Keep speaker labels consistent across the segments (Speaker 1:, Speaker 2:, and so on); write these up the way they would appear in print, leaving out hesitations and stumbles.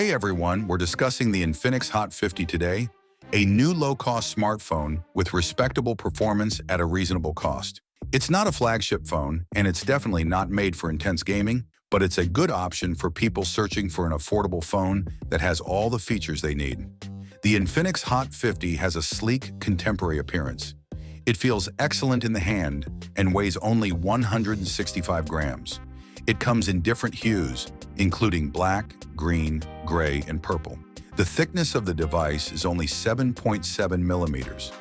Speaker 1: Hey everyone, we're discussing the Infinix Hot 50 today, a new low-cost smartphone with respectable performance at a reasonable cost. It's not a flagship phone, and it's definitely not made for intense gaming, but it's a good option for people searching for an affordable phone that has all the features they need. The Infinix Hot 50 has a sleek, contemporary appearance. It feels excellent in the hand and weighs only 165 grams. It comes in different hues, including black, green, gray, and purple. The thickness of the device is only 7.7 millimeters.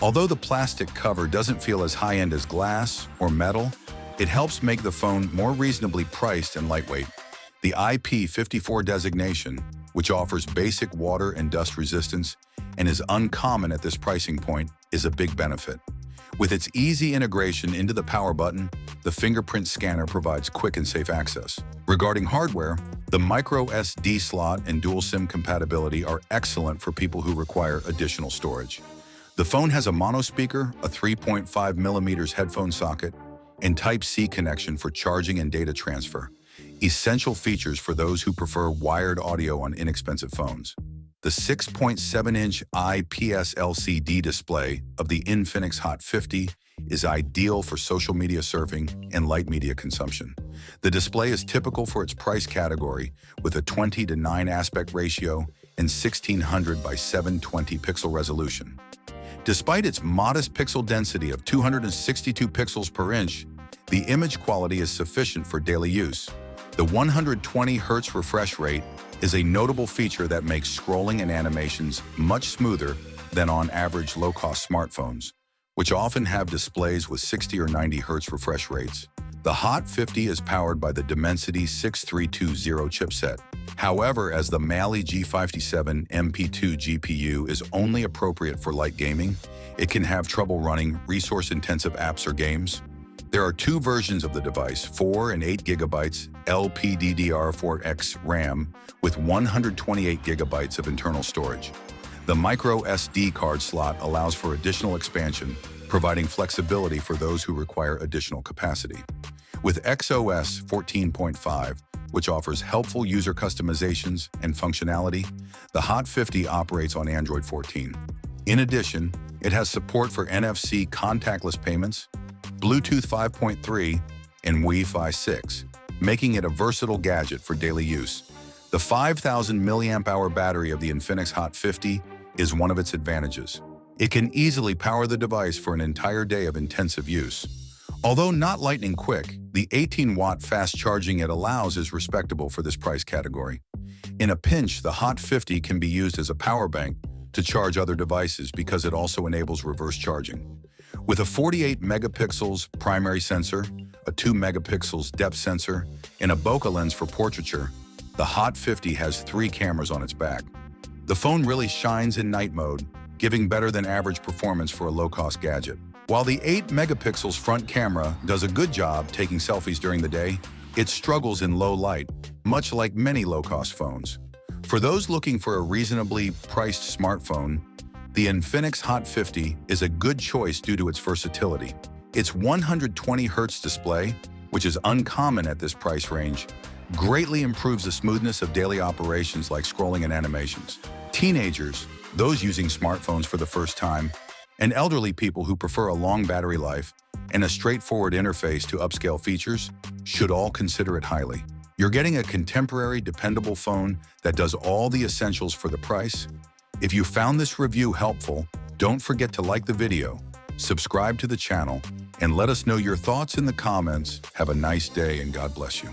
Speaker 1: Although the plastic cover doesn't feel as high-end as glass or metal, it helps make the phone more reasonably priced and lightweight. The IP54 designation, which offers basic water and dust resistance and is uncommon at this pricing point, is a big benefit. With its easy integration into the power button, the fingerprint scanner provides quick and safe access. Regarding hardware, the micro SD slot and dual SIM compatibility are excellent for people who require additional storage. The phone has a mono speaker, a 3.5 millimeters headphone socket, and Type-C connection for charging and data transfer, essential features for those who prefer wired audio on inexpensive phones. The 6.7-inch IPS LCD display of the Infinix Hot 50 is ideal for social media surfing and light media consumption. The display is typical for its price category with a 20:9 aspect ratio and 1600 by 720 pixel resolution. Despite its modest pixel density of 262 pixels per inch, the image quality is sufficient for daily use. The 120 Hz refresh rate is a notable feature that makes scrolling and animations much smoother than on average low-cost smartphones, which often have displays with 60 or 90 Hz refresh rates. The Hot 50 is powered by the Dimensity 6320 chipset. However, as the Mali G57 MP2 GPU is only appropriate for light gaming, it can have trouble running resource-intensive apps or games. There are two versions of the device, 4 and 8 GB LPDDR4X RAM with 128 GB of internal storage. The micro SD card slot allows for additional expansion, providing flexibility for those who require additional capacity. With XOS 14.5, which offers helpful user customizations and functionality, the Hot 50 operates on Android 14. In addition, it has support for NFC contactless payments, Bluetooth 5.3, and Wi-Fi 6, making it a versatile gadget for daily use. The 5,000 mAh battery of the Infinix Hot 50 is one of its advantages. It can easily power the device for an entire day of intensive use. Although not lightning quick, the 18-watt fast charging it allows is respectable for this price category. In a pinch, the Hot 50 can be used as a power bank to charge other devices because it also enables reverse charging. With a 48 megapixels primary sensor, a 2 megapixels depth sensor, and a bokeh lens for portraiture, the Hot 50 has 3 cameras on its back. The phone really shines in night mode, giving better than average performance for a low-cost gadget. While the 8 megapixels front camera does a good job taking selfies during the day, it struggles in low light, much like many low-cost phones. For those looking for a reasonably priced smartphone, the Infinix Hot 50 is a good choice due to its versatility. Its 120 Hz display, which is uncommon at this price range, greatly improves the smoothness of daily operations like scrolling and animations. Teenagers, those using smartphones for the first time, and elderly people who prefer a long battery life and a straightforward interface to upscale features should all consider it highly. You're getting a contemporary, dependable phone that does all the essentials for the price. If you found this review helpful, don't forget to like the video, subscribe to the channel, and let us know your thoughts in the comments. Have a nice day and God bless you.